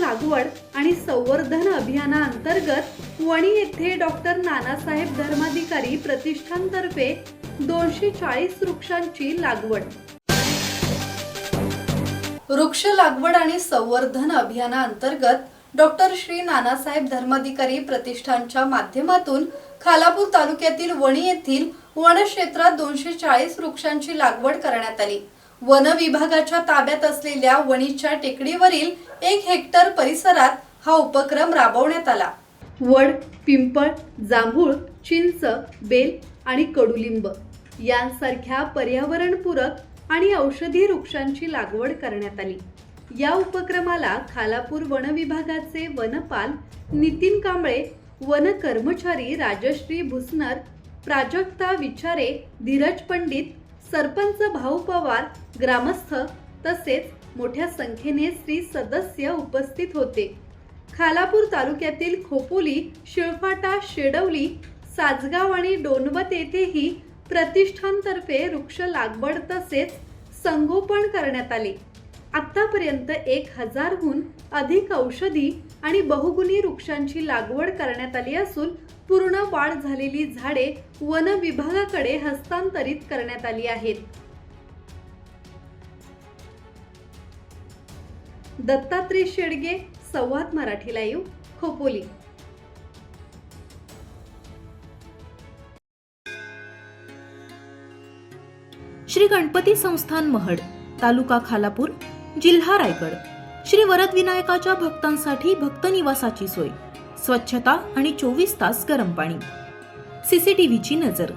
लागवड आणि संवर्धन अभियानाअंतर्गत वणी येथे डॉक्टर नानासाहेब धर्माधिकारी प्रतिष्ठानतर्फे 240 वृक्षांची लागवड। वृक्ष लागवड आणि संवर्धन अभियानाअंतर्गत डॉक्टर श्री नानासाहेब धर्माधिकारी प्रतिष्ठानच्या माध्यमातून खालापूर तालुक्यातील वणी येथील वनक्षेत्रात 240 वृक्षांची लागवड करण्यात आली। वन विभागाच्या ताब्यात असलेल्या वणीच्या टेकडीवरील 1 हेक्टर परिसरात हा उपक्रम राबवण्यात आला। वड, पिंपळ, जांभूळ, चिंच, बेल आणि कडुलिंब यांसारख्या पर्यावरणपूरक आणि औषधी वृक्षांची लागवड करण्यात आली। या उपक्रमाला खालापूर वन विभागाचे वनपाल नितीन कांबळे, वन कर्मचारी राजश्री भुसनर, प्राजक्ता विचारे, धीरज पंडित, सरपंच भाऊ पवार, ग्रामस्थ तसेच मोठ्या संख्येने स्त्री सदस्य उपस्थित होते। खालापूर तालुक्यातील खोपोली, शिळफाटा, शेडवली, साजगाव आणि डोनवत येथेही प्रतिष्ठानतर्फे वृक्ष लागवड तसेच संगोपन करण्यात आले। आतापर्यंत 1000हून अधिक औषधी आणि बहुगुणी वृक्षांची लागवड करण्यात आली असून पूर्ण वाढ झालेली झाडे वन विभागाकडे हस्तांतरित करण्यात आली आहेत। दत्तात्रय शेडगे, संवाद मराठी लाईव्ह, खोपोली। श्री गणपती संस्थान महड, तालुका खालापूर, जिल्हा रायगड। श्री वरद विनायकाच्या भक्तांसाठी भक्त निवासाची सोय, स्वच्छता आणि 24 तास गरम पाणी, सीसीटीव्हीची नजर।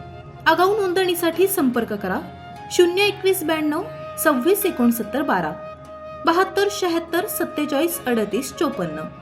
आगाऊ नोंदणीसाठी संपर्क करा 02192 26 69 12 72 76 47 38 54।